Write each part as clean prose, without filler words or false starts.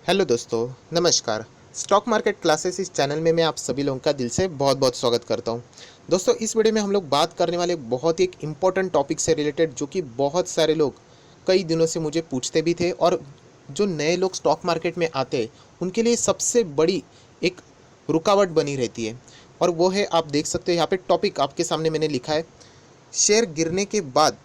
Hello दोस्तों, नमस्कार। Stock market classes इस चैनल में मैं आप सभी लोगों का दिल से बहुत बहुत स्वागत करता हूं। दोस्तों, इस वीडियो में हम लोग बात करने वाले बहुत ही एक इम्पॉर्टेंट टॉपिक से रिलेटेड, जो कि बहुत सारे लोग कई दिनों से मुझे पूछते भी थे, और जो नए लोग स्टॉक मार्केट में आते हैं उनके लिए सबसे बड़ी एक रुकावट बनी रहती है। और वो है, आप देख सकते हो यहाँ पे टॉपिक आपके सामने मैंने लिखा है। शेयर गिरने के बाद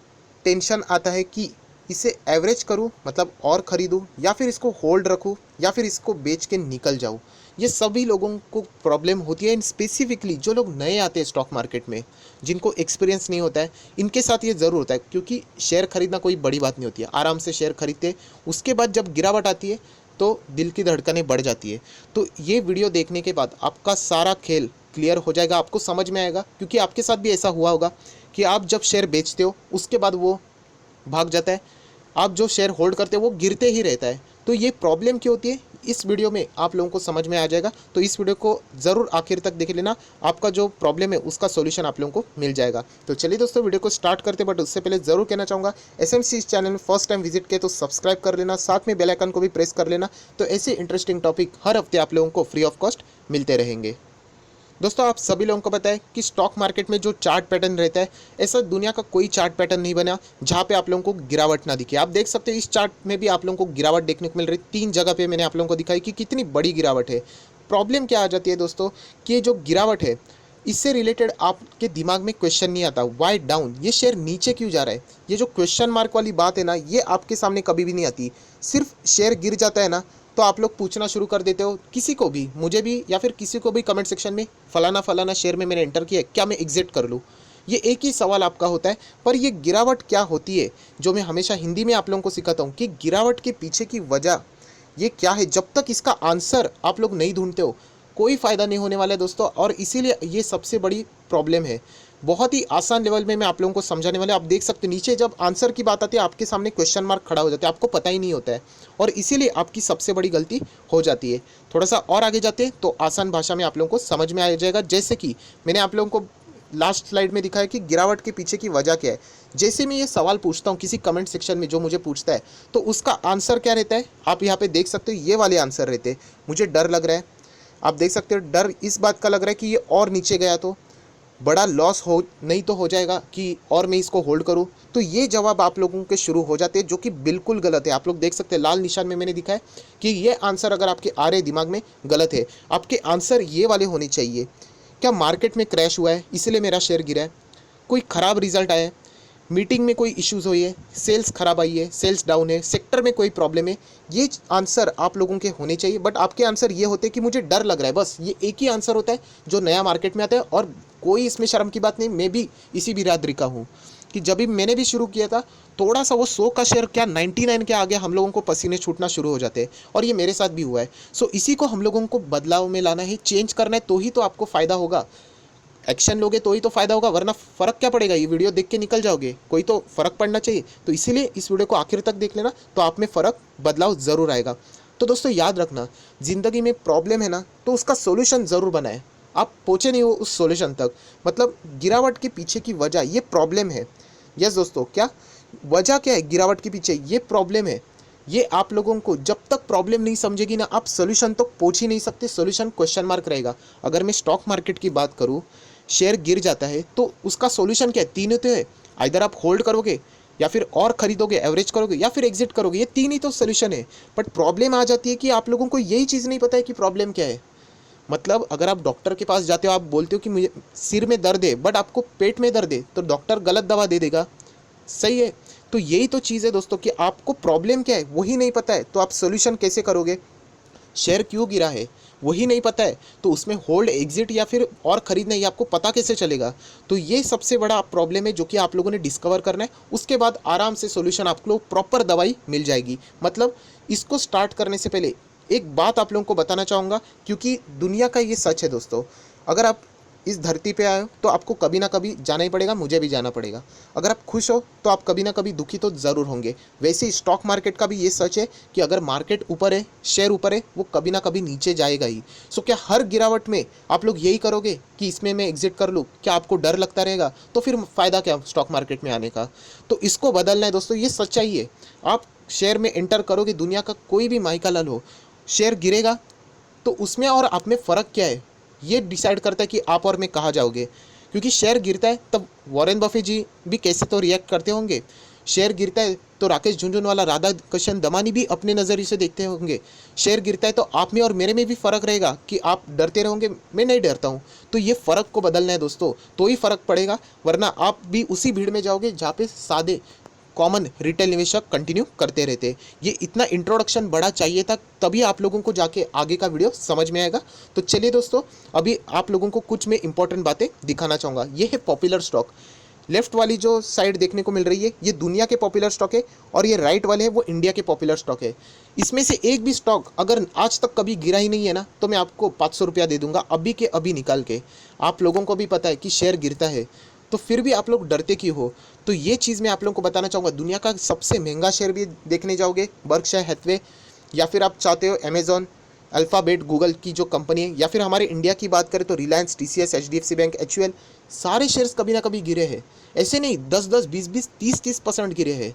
टेंशन आता है कि इसे एवरेज करूं, मतलब और ख़रीदूं, या फिर इसको होल्ड रखूं, या फिर इसको बेच के निकल जाऊं। ये सभी लोगों को प्रॉब्लम होती है। एंड स्पेसिफिकली जो लोग नए आते हैं स्टॉक मार्केट में, जिनको एक्सपीरियंस नहीं होता है, इनके साथ ये ज़रूर होता है। क्योंकि शेयर खरीदना कोई बड़ी बात नहीं होती है, आराम से शेयर खरीदते हैं। उसके बाद जब गिरावट आती है तो दिल की धड़कनें बढ़ जाती है। तो ये वीडियो देखने के बाद आपका सारा खेल क्लियर हो जाएगा, आपको समझ में आएगा। क्योंकि आपके साथ भी ऐसा हुआ होगा कि आप जब शेयर बेचते हो उसके बाद वो भाग जाता है, आप जो शेयर होल्ड करते हो वो गिरते ही रहता है। तो ये प्रॉब्लम क्यों होती है, इस वीडियो में आप लोगों को समझ में आ जाएगा। तो इस वीडियो को ज़रूर आखिर तक देख लेना, आपका जो प्रॉब्लम है उसका सॉल्यूशन आप लोगों को मिल जाएगा। तो चलिए दोस्तों, वीडियो को स्टार्ट करते, बट उससे पहले ज़रूर कहना चाहूँगा, एसएमसी इस चैनल में फर्स्ट टाइम विजिट किया तो सब्सक्राइब कर लेना, साथ में बेल आइकन को भी प्रेस कर लेना। तो ऐसे इंटरेस्टिंग टॉपिक हर हफ्ते आप लोगों को फ्री ऑफ कॉस्ट मिलते रहेंगे। दोस्तों, आप सभी लोगों को पता है कि स्टॉक मार्केट में जो चार्ट पैटर्न रहता है, ऐसा दुनिया का कोई चार्ट पैटर्न नहीं बना जहाँ पे आप लोगों को गिरावट ना दिखे। आप देख सकते हो इस चार्ट में भी आप लोगों को गिरावट देखने को मिल रही है। 3 जगह पे मैंने आप लोगों को दिखाई कि कितनी बड़ी गिरावट है। प्रॉब्लम क्या आ जाती है दोस्तों, कि ये जो गिरावट है, इससे रिलेटेड आपके दिमाग में क्वेश्चन नहीं आता, वाई डाउन, ये शेयर नीचे क्यों जा रहा है। ये जो क्वेश्चन मार्क वाली बात है ना, ये आपके सामने कभी भी नहीं आती। सिर्फ शेयर गिर जाता है ना, तो आप लोग पूछना शुरू कर देते हो किसी को भी, मुझे भी या फिर किसी को भी कमेंट सेक्शन में, फलाना फलाना शेयर में मैंने एंटर किया है, क्या मैं एग्जिट कर लूँ। ये एक ही सवाल आपका होता है। पर ये गिरावट क्या होती है, जो मैं हमेशा हिंदी में आप लोगों को सिखाता हूँ कि गिरावट के पीछे की वजह ये क्या है, जब तक इसका आंसर आप लोग नहीं ढूंढते हो कोई फ़ायदा नहीं होने वाला है दोस्तों। और इसीलिए ये सबसे बड़ी प्रॉब्लम है। बहुत ही आसान लेवल में मैं आप लोगों को समझाने वाले, आप देख सकते हो नीचे जब आंसर की बात आती है आपके सामने क्वेश्चन मार्क खड़ा हो जाता है, आपको पता ही नहीं होता है, और इसीलिए आपकी सबसे बड़ी गलती हो जाती है। थोड़ा सा और आगे जाते हैं तो आसान भाषा में आप लोगों को समझ में आ जाएगा। जैसे कि मैंने आप लोगों को लास्ट स्लाइड में दिखाया कि गिरावट के पीछे की वजह क्या है। जैसे मैं ये सवाल पूछता हूँ किसी कमेंट सेक्शन में, जो मुझे पूछता है, तो उसका आंसर क्या रहता है, आप यहाँ पे देख सकते हो, ये वाले आंसर रहते हैं। मुझे डर लग रहा है, आप देख सकते हो, डर इस बात का लग रहा है कि ये और नीचे गया तो बड़ा लॉस हो, नहीं तो हो जाएगा कि और मैं इसको होल्ड करूं। तो ये जवाब आप लोगों के शुरू हो जाते हैं, जो कि बिल्कुल गलत है। आप लोग देख सकते हैं लाल निशान में मैंने दिखा है कि ये आंसर अगर आपके आ रहे दिमाग में, गलत है। आपके आंसर ये वाले होने चाहिए, क्या मार्केट में क्रैश हुआ है इसलिए मेरा शेयर गिरा है, कोई ख़राब रिजल्ट आया है, मीटिंग में कोई इश्यूज़ हुई है, सेल्स खराब आई है, सेल्स डाउन है, सेक्टर में कोई प्रॉब्लम है। ये आंसर आप लोगों के होने चाहिए। बट आपके आंसर ये होते हैं कि मुझे डर लग रहा है। बस ये एक ही आंसर होता है जो नया मार्केट में आता है, और कोई इसमें शर्म की बात नहीं। मैं भी इसी बिरादरी का हूँ कि जब भी मैंने भी शुरू किया था, थोड़ा सा वो 100 का शेयर क्या 99 के आगे हम लोगों को पसीने छूटना शुरू हो जाते हैं, और ये मेरे साथ भी हुआ है। सो इसी को हम लोगों को बदलाव में लाना है, चेंज करना है, तो ही तो आपको फ़ायदा होगा। एक्शन लोगे तो ही तो फ़ायदा होगा, वरना फ़र्क क्या पड़ेगा, ये वीडियो देख के निकल जाओगे, कोई तो फ़र्क पड़ना चाहिए। तो इसीलिए इस वीडियो को आखिर तक देख लेना, तो आप में फ़र्क, बदलाव ज़रूर आएगा। तो दोस्तों याद रखना, ज़िंदगी में प्रॉब्लम है ना, तो उसका सोल्यूशन ज़रूर बनाए। आप पहुँचे नहीं हो उस सोल्यूशन तक, मतलब गिरावट के पीछे की वजह ये प्रॉब्लम है। यस दोस्तों, क्या वजह क्या है गिरावट के पीछे, ये प्रॉब्लम है। ये आप लोगों को जब तक प्रॉब्लम नहीं समझेगी ना, आप सोल्यूशन तक पहुँच ही नहीं सकते। सोल्यूशन क्वेश्चन मार्क रहेगा। अगर मैं स्टॉक मार्केट की बात करूँ, शेयर गिर जाता है तो उसका सॉल्यूशन क्या है, तीन होते हैं। आइदर आप होल्ड करोगे, या फिर और खरीदोगे, एवरेज करोगे, या फिर एग्जिट करोगे। ये तीन ही तो सॉल्यूशन है। बट प्रॉब्लम आ जाती है कि आप लोगों को यही चीज़ नहीं पता है कि प्रॉब्लम क्या है। मतलब अगर आप डॉक्टर के पास जाते हो, आप बोलते हो कि मुझे सिर में दर्द है, बट आपको पेट में दर्द है, तो डॉक्टर गलत दवा दे देगा। सही है। तो यही तो चीज़ है दोस्तों, कि आपको प्रॉब्लम क्या है वही नहीं पता है, तो आप सोल्यूशन कैसे करोगे। शेयर क्यों गिरा है वही नहीं पता है, तो उसमें होल्ड, एग्जिट या फिर और खरीदना, ये आपको पता कैसे चलेगा। तो ये सबसे बड़ा प्रॉब्लम है जो कि आप लोगों ने डिस्कवर करना है। उसके बाद आराम से सॉल्यूशन आपको प्रॉपर दवाई मिल जाएगी। मतलब इसको स्टार्ट करने से पहले एक बात आप लोगों को बताना चाहूँगा, क्योंकि दुनिया का ये सच है दोस्तों। अगर आप इस धरती पे आए हो तो आपको कभी ना कभी जाना ही पड़ेगा, मुझे भी जाना पड़ेगा। अगर आप खुश हो तो आप कभी ना कभी दुखी तो ज़रूर होंगे। वैसे ही स्टॉक मार्केट का भी ये सच है कि अगर मार्केट ऊपर है, शेयर ऊपर है, वो कभी ना कभी नीचे जाएगा ही। सो क्या हर गिरावट में आप लोग यही करोगे कि इसमें मैं एग्जिट कर लूँ? क्या आपको डर लगता रहेगा? तो फिर फ़ायदा क्या स्टॉक मार्केट में आने का। तो इसको बदलना है दोस्तों, ये सच्चाई है। आप शेयर में एंटर करोगे, दुनिया का कोई भी माइका लाल हो, शेयर गिरेगा तो उसमें और आप में फ़र्क क्या है, ये डिसाइड करता है कि आप और मैं कहाँ जाओगे। क्योंकि शेयर गिरता है तब वॉरेन बफे जी भी कैसे तो रिएक्ट करते होंगे, शेयर गिरता है तो राकेश झुनझुनवाला, राधा कृष्ण दमानी भी अपने नज़रिए से देखते होंगे, शेयर गिरता है तो आप में और मेरे में भी फ़र्क रहेगा कि आप डरते रहोगे, मैं नहीं डरता हूँ। तो ये फ़र्क को बदलना है दोस्तों, तो ही फ़र्क पड़ेगा, वरना आप भी उसी भीड़ में जाओगे जहाँ पे सादे कॉमन रिटेल निवेशक कंटिन्यू करते रहते हैं। ये इतना इंट्रोडक्शन बड़ा चाहिए था, तभी आप लोगों को जाके आगे का वीडियो समझ में आएगा। तो चलिए दोस्तों, अभी आप लोगों को कुछ मैं इंपॉर्टेंट बातें दिखाना चाहूँगा। ये है पॉपुलर स्टॉक। लेफ्ट वाली जो साइड देखने को मिल रही है ये दुनिया के पॉपुलर स्टॉक है, और ये राइट वाले है वो इंडिया के पॉपुलर स्टॉक है। इसमें से एक भी स्टॉक अगर आज तक कभी गिरा ही नहीं है ना, तो मैं आपको 500 रुपया दे दूंगा अभी के अभी निकाल के। आप लोगों को भी पता है कि शेयर गिरता है, तो फिर भी आप लोग डरते क्यों हो। तो ये चीज़ मैं आप लोगों को बताना चाहूँगा। दुनिया का सबसे महंगा शेयर भी देखने जाओगे बर्कशायर हैथवे, या फिर आप चाहते हो अमेजॉन, अल्फ़ाबेट, गूगल की जो कंपनी है, या फिर हमारे इंडिया की बात करें तो Reliance, TCS, HDFC bank, HUL, सारे शेयर्स कभी ना कभी गिरे हैं। ऐसे नहीं 10-10, 20-20, 30-30% गिरे हैं।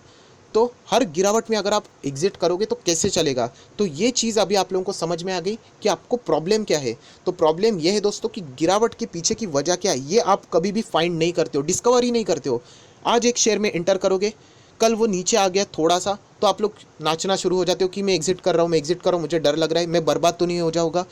तो हर गिरावट में अगर आप एग्जिट करोगे तो कैसे चलेगा। तो ये चीज़ अभी आप लोगों को समझ में आ गई कि आपको प्रॉब्लम क्या है। तो प्रॉब्लम ये है दोस्तों कि गिरावट के पीछे की वजह क्या है, ये आप कभी भी फाइंड नहीं करते हो, डिस्कवर ही नहीं करते हो। आज एक शेयर में एंटर करोगे, कल वो नीचे आ गया थोड़ा सा, तो आप लोग नाचना शुरू हो जाते हो कि मैं एग्जिट कर रहा हूँ, मैं एग्जिट कर रहा हूँ, मुझे डर लग रहा है, मैं बर्बाद तो नहीं हो जाऊँगा।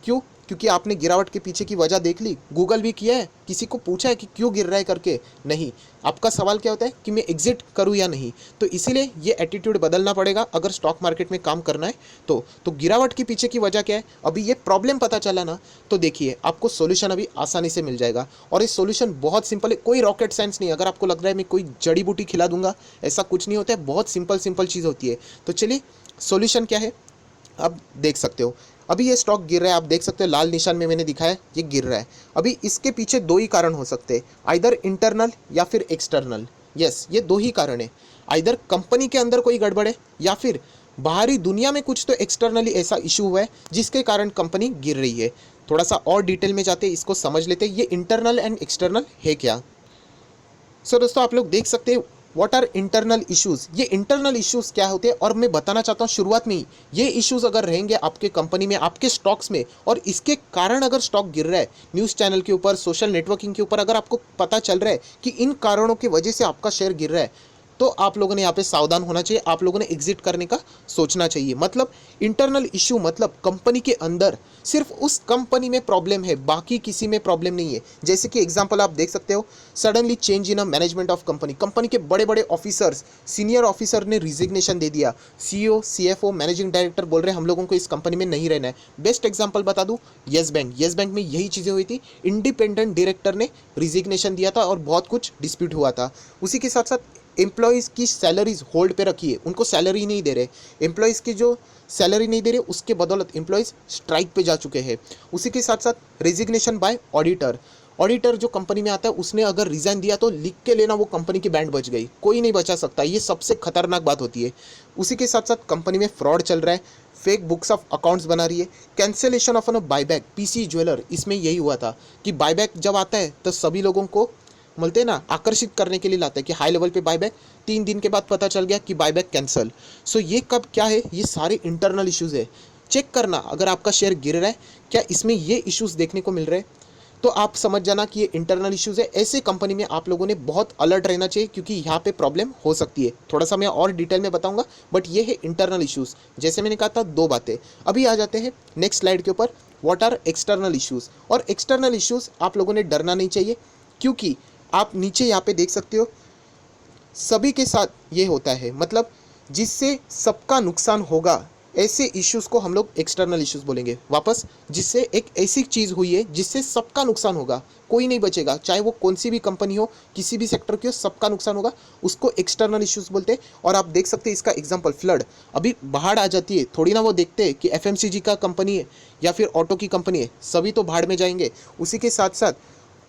क्यों? क्योंकि आपने गिरावट के पीछे की वजह देख ली, गूगल भी किया है, किसी को पूछा है कि क्यों गिर रहा है करके? नहीं। आपका सवाल क्या होता है कि मैं एग्जिट करूं या नहीं। तो इसीलिए ये एटीट्यूड बदलना पड़ेगा अगर स्टॉक मार्केट में काम करना है। तो गिरावट के पीछे की वजह क्या है, अभी ये प्रॉब्लम पता चला ना, तो देखिए आपको सोल्यूशन अभी आसानी से मिल जाएगा। और ये सोल्यूशन बहुत सिंपल है, कोई रॉकेट साइंस नहीं। अगर आपको लग रहा है मैं कोई जड़ी बूटी खिला दूंगा, ऐसा कुछ नहीं होता है, बहुत सिंपल सिंपल चीज़ होती है। तो चलिए सोल्यूशन क्या है आप देख सकते हो। अभी ये स्टॉक गिर रहा है, आप देख सकते हो लाल निशान में मैंने दिखाया ये गिर रहा है। अभी इसके पीछे दो ही कारण हो सकते हैं, आइदर इंटरनल या फिर एक्सटर्नल। यस, ये दो ही कारण है। आइदर कंपनी के अंदर कोई गड़बड़ है, या फिर बाहरी दुनिया में कुछ तो एक्सटर्नली ऐसा इशू हुआ है जिसके कारण कंपनी गिर रही है। थोड़ा सा और डिटेल में जाते हैं, इसको समझ लेते हैं ये इंटरनल एंड एक्सटर्नल है क्या। सो दोस्तों आप लोग देख सकते हैं व्हाट आर इंटरनल इश्यूज़। ये इंटरनल इश्यूज़ क्या होते हैं, और मैं बताना चाहता हूँ शुरुआत में ही, ये इश्यूज़ अगर रहेंगे आपके कंपनी में, आपके स्टॉक्स में, और इसके कारण अगर स्टॉक गिर रहा है, न्यूज़ चैनल के ऊपर, सोशल नेटवर्किंग के ऊपर अगर आपको पता चल रहा है कि इन कारणों की वजह से आपका शेयर गिर रहा है, तो आप लोगों ने यहाँ पे सावधान होना चाहिए, आप लोगों ने एग्जिट करने का सोचना चाहिए। मतलब इंटरनल इशू मतलब कंपनी के अंदर सिर्फ उस कंपनी में प्रॉब्लम है, बाकी किसी में प्रॉब्लम नहीं है। जैसे कि एग्जांपल आप देख सकते हो, suddenly change in a management of company, company के बड़े बड़े ऑफिसर्स, सीनियर ऑफिसर ने रिजिग्नेशन दे दिया, सीईओ, सीएफओ, मैनेजिंग डायरेक्टर बोल रहे हैं हम लोगों को इस कंपनी में नहीं रहना है। बेस्ट एग्जांपल बता दूं, येस बैंक। येस बैंक में यही चीज़ें हुई थी, इंडिपेंडेंट डायरेक्टर ने रिजिग्नेशन दिया था और बहुत कुछ डिस्प्यूट हुआ था। उसी के साथ साथ एम्प्लॉयज़ की सैलरीज होल्ड पे रखी है, उनको सैलरी नहीं दे रहे, एम्प्लॉयज़ की जो सैलरी नहीं दे रहे उसके बदौलत एम्प्लॉयज़ स्ट्राइक पे जा चुके हैं। उसी के साथ साथ रेजिग्नेशन बाय ऑडिटर, ऑडिटर जो कंपनी में आता है उसने अगर रिज़ाइन दिया तो लिख के लेना, वो कंपनी की बैंड बच गई, कोई नहीं बचा सकता, ये सबसे खतरनाक बात होती है। उसी के साथ साथ कंपनी में फ्रॉड चल रहा है, फेक बुक्स ऑफ अकाउंट्स बना रही है, cancellation of an buyback, PC Jeweller, इसमें यही हुआ था कि बायबैक जब आता है तो सभी लोगों को बोलते हैं ना, आकर्षित करने के लिए लाते हैं कि हाई लेवल पे बायबैक, 3 दिन के बाद पता चल गया कि बायबैक कैंसल। सो ये कब क्या है, ये सारे इंटरनल इश्यूज़ है। चेक करना अगर आपका शेयर गिर रहा है क्या इसमें ये इश्यूज़ देखने को मिल रहे हैं, तो आप समझ जाना कि ये इंटरनल इश्यूज़ है। ऐसे कंपनी में आप लोगों ने बहुत अलर्ट रहना चाहिए, क्योंकि यहाँ पे प्रॉब्लम हो सकती है। थोड़ा सा मैं और डिटेल में बताऊंगा, बट ये है इंटरनल इश्यूज़। जैसे मैंने कहा था दो बातें। अभी आ जाते हैं नेक्स्ट स्लाइड के ऊपर, व्हाट आर एक्सटर्नल इश्यूज़। और एक्सटर्नल इश्यूज़ आप लोगों ने डरना नहीं चाहिए, क्योंकि आप नीचे यहाँ पे देख सकते हो सभी के साथ ये होता है, मतलब जिससे सबका नुकसान होगा, ऐसे इश्यूज़ को हम लोग एक्सटर्नल इश्यूज़ बोलेंगे। वापस, जिससे एक ऐसी चीज़ हुई है जिससे सबका नुकसान होगा, कोई नहीं बचेगा, चाहे वो कौन सी भी कंपनी हो, किसी भी सेक्टर की हो, सबका नुकसान होगा, उसको एक्सटर्नल इश्यूज़ बोलते हैं। और आप देख सकते हैं इसका एग्जांपल फ्लड, अभी बाढ़ आ जाती है, थोड़ी ना वो देखते हैं कि एफएमसीजी का कंपनी है या फिर ऑटो की कंपनी है, सभी तो बाढ़ में जाएंगे। उसी के साथ साथ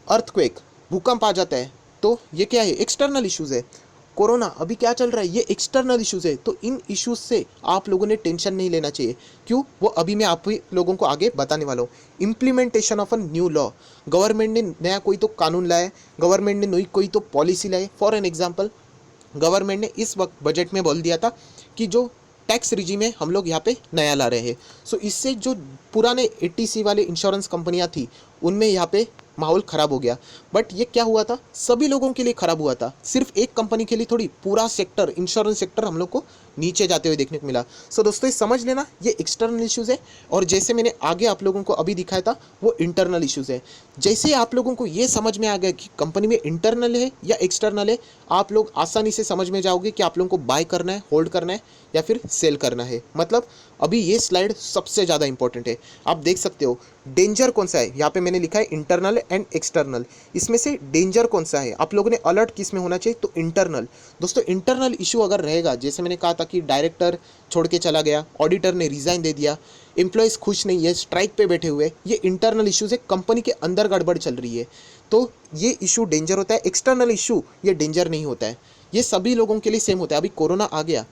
अर्थक्वेक, भूकंप आ जाता है, तो ये क्या है, एक्सटर्नल इश्यूज़ है। कोरोना अभी क्या चल रहा है, ये एक्सटर्नल इश्यूज़ है। तो इन इश्यूज़ से आप लोगों ने टेंशन नहीं लेना चाहिए। क्यों, वो अभी मैं आप ही लोगों को आगे बताने वाला हूँ। Implementation of a new law, government ने नया कोई तो कानून लाया है, गवर्नमेंट ने नई कोई तो policy lie. For an example, government ने इस वक्त बजट में बोल दिया था कि जो टैक्स रिजी में हम लोग यहाँ पे नया ला रहे हैं। सो इससे जो पुराने 80C वाले इंश्योरेंस कंपनियाँ थी उनमें यहाँ पे माहौल ख़राब हो गया। बट ये क्या हुआ था, सभी लोगों के लिए ख़राब हुआ था, सिर्फ एक कंपनी के लिए थोड़ी, पूरा सेक्टर, इंश्योरेंस सेक्टर हम लोग को नीचे जाते हुए देखने को मिला। सो दोस्तों ये समझ लेना, ये एक्सटर्नल इश्यूज़ है, और जैसे मैंने आगे आप लोगों को अभी दिखाया था वो इंटरनल इश्यूज़ है। जैसे ही आप लोगों को ये समझ में आ गया कि कंपनी में इंटरनल है या एक्सटर्नल है, आप लोग आसानी से समझ में जाओगे कि आप लोगों को बाय करना है, होल्ड करना है या फिर सेल करना है। मतलब अभी ये स्लाइड सबसे ज़्यादा इंपॉर्टेंट है। आप देख सकते हो डेंजर कौन सा है, यहाँ पे मैंने लिखा है इंटरनल एंड एक्सटर्नल। इसमें से डेंजर कौन सा है, आप लोगों ने अलर्ट किस में होना चाहिए, तो इंटरनल। दोस्तों इंटरनल इशू अगर रहेगा, जैसे मैंने कहा था कि डायरेक्टर छोड़ के चला गया, ऑडिटर ने रिज़ाइन दे दिया, एम्प्लॉयज़ खुश नहीं है, स्ट्राइक पे बैठे हुए, ये इंटरनल इश्यूज़ है, कंपनी के अंदर गड़बड़ चल रही है, तो ये इशू डेंजर होता है। एक्सटर्नल इशू ये डेंजर नहीं होता है, ये सभी लोगों के लिए सेम होता है। अभी कोरोना आ गया,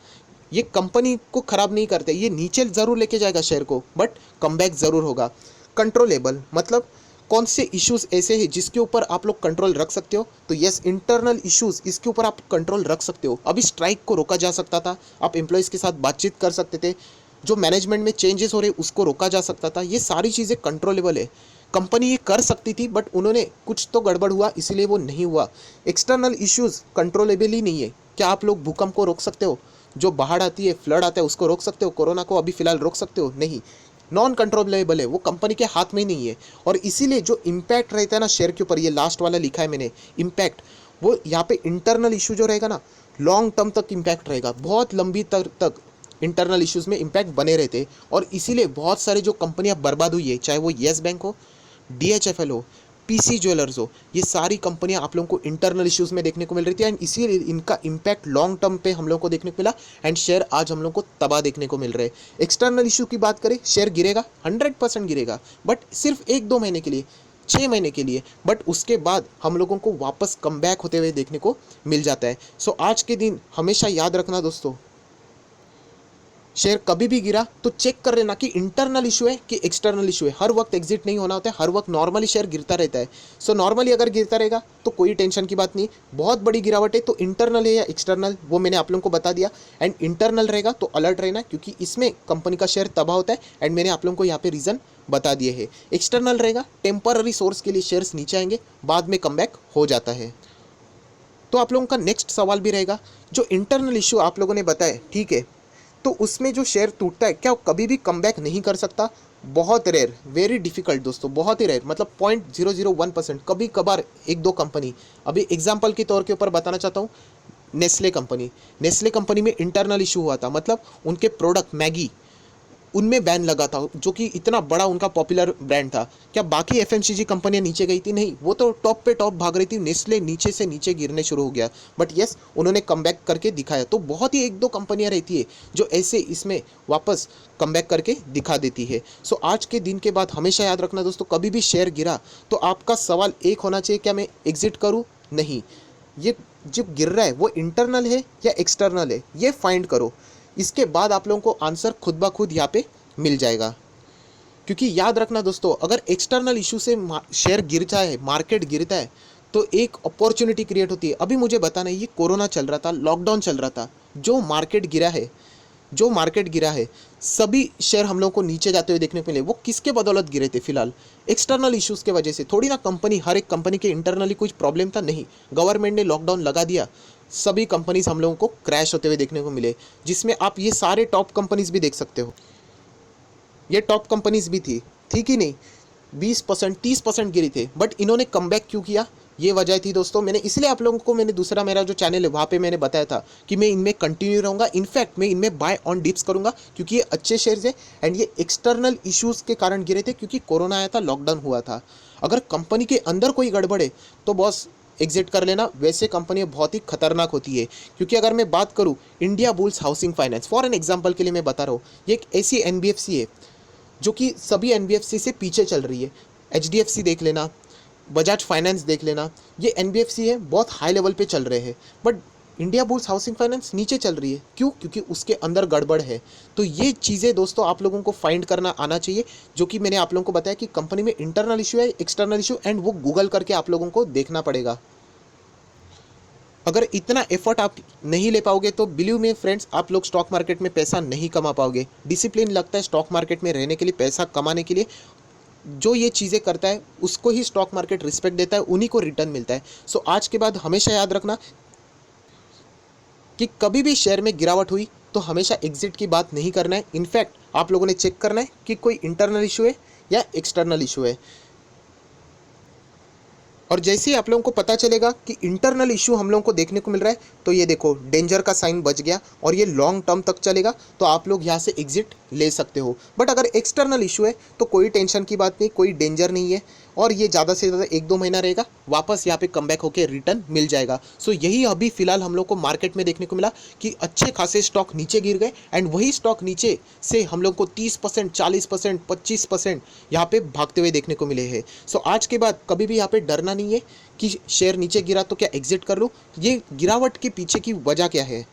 ये कंपनी को ख़राब नहीं करते, ये नीचे ज़रूर लेके जाएगा शेयर को, बट कमबैक ज़रूर होगा। कंट्रोलेबल मतलब कौन से इश्यूज़ ऐसे हैं जिसके ऊपर आप लोग कंट्रोल रख सकते हो, तो यस इंटरनल इश्यूज़, इसके ऊपर आप कंट्रोल रख सकते हो। अभी स्ट्राइक को रोका जा सकता था, आप एम्प्लॉयज़ के साथ बातचीत कर सकते थे, जो मैनेजमेंट में चेंजेस हो रहे उसको रोका जा सकता था, ये सारी चीज़ें कंट्रोलेबल है। कंपनी ये कर सकती थी बट उन्होंने, कुछ तो गड़बड़ हुआ इसीलिए वो नहीं हुआ। एक्सटर्नल इश्यूज़ कंट्रोलेबल ही नहीं है। क्या आप लोग भूकंप को रोक सकते हो, जो बाढ़ आती है, फ्लड आता है, उसको रोक सकते हो? कोरोना को अभी फ़िलहाल रोक सकते हो? नहीं, नॉन कंट्रोलेबल है, वो कंपनी के हाथ में ही नहीं है। और इसीलिए जो इम्पैक्ट रहता है ना शेयर के ऊपर, ये लास्ट वाला लिखा है मैंने इम्पैक्ट, वो यहाँ पे इंटरनल इशू जो रहेगा ना, लॉन्ग टर्म तक इम्पैक्ट रहेगा, बहुत लंबी तक इंटरनल इश्यूज़ में इम्पैक्ट बने रहते। और इसीलिए बहुत सारे जो कंपनियां बर्बाद हुई है, चाहे वो येस बैंक हो, DHFL हो, PC ज्वेलर्स हो, ये सारी कंपनियां आप लोगों को इंटरनल इश्यूज़ में देखने को मिल रही थी, एंड इसीलिए इनका इम्पैक्ट लॉन्ग टर्म पे हम लोगों को देखने को मिला, एंड शेयर आज हम लोग को तबाह देखने को मिल रहे हैं। एक्सटर्नल इशू की बात करें, शेयर गिरेगा, 100% गिरेगा, बट सिर्फ 1-2 महीने के लिए, 6 महीने के लिए, बट उसके बाद हम लोगों को वापस कमबैक होते हुए देखने को मिल जाता है। सो आज के दिन हमेशा याद रखना दोस्तों, शेयर कभी भी गिरा तो चेक कर लेना कि इंटरनल इशू है कि एक्सटर्नल इशू है। हर वक्त एग्जिट नहीं होना होता है, हर वक्त नॉर्मली शेयर गिरता रहता है। सो नॉर्मली अगर गिरता रहेगा तो कोई टेंशन की बात नहीं, बहुत बड़ी गिरावट है तो इंटरनल है या एक्सटर्नल वो मैंने आप लोगों को बता दिया। एंड इंटरनल रहेगा तो अलर्ट रहना, क्योंकि इसमें कंपनी का शेयर तबाह होता है, एंड मैंने आप लोगों को यहाँ पे रीज़न बता दिए है। एक्सटर्नल रहेगा, टेम्पररी सोर्स के लिए शेयर्स नीचे आएंगे, बाद में कमबैक हो जाता है। तो आप लोगों का नेक्स्ट सवाल भी रहेगा, जो इंटरनल इशू आप लोगों ने बताया, ठीक है, तो उसमें जो शेयर टूटता है क्या वो कभी भी कमबैक नहीं कर सकता? बहुत रेयर, वेरी डिफिकल्ट दोस्तों, बहुत ही रेयर, मतलब 0.001%, कभी कभार 1-2 कंपनी। अभी एग्जांपल के तौर के ऊपर बताना चाहता हूँ, नेस्ले कंपनी में इंटरनल इशू हुआ था, मतलब उनके प्रोडक्ट मैगी, उनमें बैन लगा था, जो कि इतना बड़ा उनका पॉपुलर ब्रांड था। क्या बाकी FMCG कंपनियां नीचे गई थी? नहीं, वो तो टॉप पे टॉप भाग रही थी, नेस्ले नीचे से नीचे गिरने शुरू हो गया, बट यस उन्होंने कमबैक करके दिखाया। तो बहुत ही 1-2 कंपनियां रहती है जो ऐसे इसमें वापस कमबैक करके दिखा देती है। सो आज के दिन के बाद हमेशा याद रखना दोस्तों, कभी भी शेयर गिरा तो आपका सवाल एक होना चाहिए, क्या मैं एग्जिट करूँ? नहीं, ये जो गिर रहा है वो इंटरनल है या एक्सटर्नल है, ये फाइंड करो। इसके बाद आप लोगों को आंसर खुद ब खुद यहाँ पे मिल जाएगा। क्योंकि याद रखना दोस्तों, अगर एक्सटर्नल इशू से शेयर गिरता है, मार्केट गिरता है, तो एक अपॉर्चुनिटी क्रिएट होती है। अभी मुझे बताना है, ये कोरोना चल रहा था, लॉकडाउन चल रहा था, जो मार्केट गिरा है, सभी शेयर हम लोगों को नीचे जाते हुए देखने को मिले। वो किसके बदौलत गिरे थे? फिलहाल एक्सटर्नल इश्यूज़ के वजह से थोड़ी ना। कंपनी, हर एक कंपनी के इंटरनली कुछ प्रॉब्लम था? नहीं, गवर्नमेंट ने लॉकडाउन लगा दिया, सभी कंपनीज हम लोगों को क्रैश होते हुए देखने को मिले, जिसमें आप ये सारे टॉप कंपनीज भी देख सकते हो। ये टॉप कंपनीज भी थी कि नहीं? 20% 30% गिरी थे, बट इन्होंने कमबैक क्यों किया? ये वजह थी दोस्तों। मैंने इसलिए आप लोगों को, मैंने दूसरा मेरा जो चैनल है वहाँ पे मैंने बताया था कि मैं इनमें कंटिन्यू रहूँगा, इनफैक्ट मैं इनमें बाय ऑन डिप्स करूँगा, क्योंकि ये अच्छे शेयर्स है, एंड ये एक्सटर्नल इश्यूज़ के कारण गिरे थे, क्योंकि कोरोना आया था, लॉकडाउन हुआ था। अगर कंपनी के अंदर कोई गड़बड़ है तो बॉस एग्जिट कर लेना। वैसे कंपनियां बहुत ही खतरनाक होती है, क्योंकि अगर मैं बात करूं India bulls housing finance, for an example के लिए मैं बता रहा हूँ, ये एक ऐसी NBFC है जो कि सभी NBFC से पीछे चल रही है। HDFC देख लेना, बजाज फाइनेंस देख लेना, ये NBFC है, बहुत हाई लेवल पे चल रहे हैं, but India bulls housing finance नीचे चल रही है। क्यों? क्योंकि उसके अंदर गड़बड़ है। तो ये चीज़ें दोस्तों आप लोगों को फाइंड करना आना चाहिए, जो कि मैंने आप लोगों को बताया कि कंपनी में इंटरनल इशू है, एक्सटर्नल इशू, एंड वो गूगल करके आप लोगों को देखना पड़ेगा। अगर इतना एफर्ट आप नहीं ले पाओगे तो बिलीव में फ्रेंड्स, आप लोग स्टॉक मार्केट में पैसा नहीं कमा पाओगे। डिसिप्लिन लगता है स्टॉक मार्केट में रहने के लिए, पैसा कमाने के लिए। जो ये चीज़ें करता है उसको ही स्टॉक मार्केट रिस्पेक्ट देता है, उन्हीं को रिटर्न मिलता है। सो आज के बाद हमेशा याद रखना कि कभी भी शेयर में गिरावट हुई तो हमेशा एग्जिट की बात नहीं करना है। इनफैक्ट आप लोगों ने चेक करना है कि कोई इंटरनल इशू है या एक्सटर्नल इशू है। और जैसे ही आप लोगों को पता चलेगा कि इंटरनल इशू हम लोगों को देखने को मिल रहा है, तो ये देखो डेंजर का साइन बच गया और ये लॉन्ग टर्म तक चलेगा, तो आप लोग यहाँ से एग्जिट ले सकते हो। बट अगर एक्सटर्नल इशू है तो कोई टेंशन की बात नहीं, कोई डेंजर नहीं है, और ये ज़्यादा से ज़्यादा 1-2 महीना रहेगा, वापस यहाँ पे कमबैक होकर रिटर्न मिल जाएगा। सो यही अभी फिलहाल हम लोग को मार्केट में देखने को मिला कि अच्छे खासे स्टॉक नीचे गिर गए, एंड वही स्टॉक नीचे से हम लोग को 30%, 40%, 25% यहाँ पे भागते हुए देखने को मिले हैं। सो आज के बाद कभी भी यहाँ पे डरना नहीं है कि शेयर नीचे गिरा तो क्या एग्जिट कर लूँ। ये गिरावट के पीछे की वजह क्या है,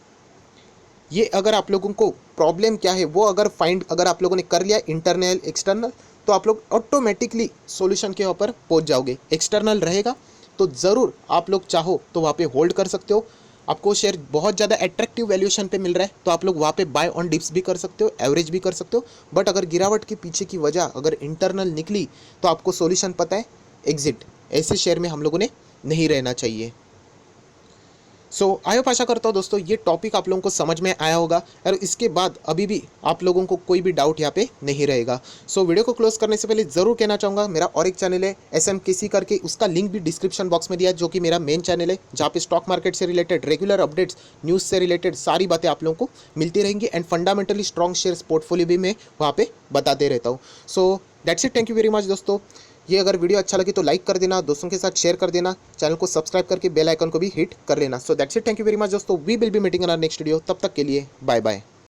ये अगर आप लोगों को प्रॉब्लम क्या है वो अगर आप लोगों ने कर लिया इंटरनल एक्सटर्नल, तो आप लोग ऑटोमेटिकली सॉल्यूशन के ऊपर पहुंच जाओगे। एक्सटर्नल रहेगा तो ज़रूर आप लोग चाहो तो वहाँ पे होल्ड कर सकते हो। आपको शेयर बहुत ज़्यादा अट्रैक्टिव वैल्यूएशन पे मिल रहा है तो आप लोग वहाँ पे बाय ऑन डिप्स भी कर सकते हो, एवरेज भी कर सकते हो। बट अगर गिरावट के पीछे की वजह अगर इंटरनल निकली तो आपको सॉल्यूशन पता है, एग्जिट। ऐसे शेयर में हम लोगों ने नहीं रहना चाहिए। सो आई होप, आशा करता हूँ दोस्तों ये टॉपिक आप लोगों को समझ में आया होगा, और इसके बाद अभी भी आप लोगों को कोई भी डाउट यहाँ पे नहीं रहेगा। सो वीडियो को क्लोज करने से पहले ज़रूर कहना चाहूँगा, मेरा और एक चैनल है SMKC करके, उसका लिंक भी डिस्क्रिप्शन बॉक्स में दिया है, जो कि मेरा मेन चैनल है, जहाँ पे स्टॉक मार्केट से रिलेटेड रेगुलर अपडेट्स, न्यूज़ से रिलेटेड सारी बातें आप लोगों को मिलती रहेंगी, and fundamentally strong shares portfolio भी मैं वहाँ पे बताते रहता हूँ। सो that's it, thank you very much दोस्तों। ये अगर वीडियो अच्छा लगे तो लाइक कर देना, दोस्तों के साथ शेयर कर देना, चैनल को सब्सक्राइब करके बेल आइकन को भी हिट कर लेना। So that's it, thank you very much दोस्तों। We will be meeting in our next video. तब तक के लिए बाय बाय।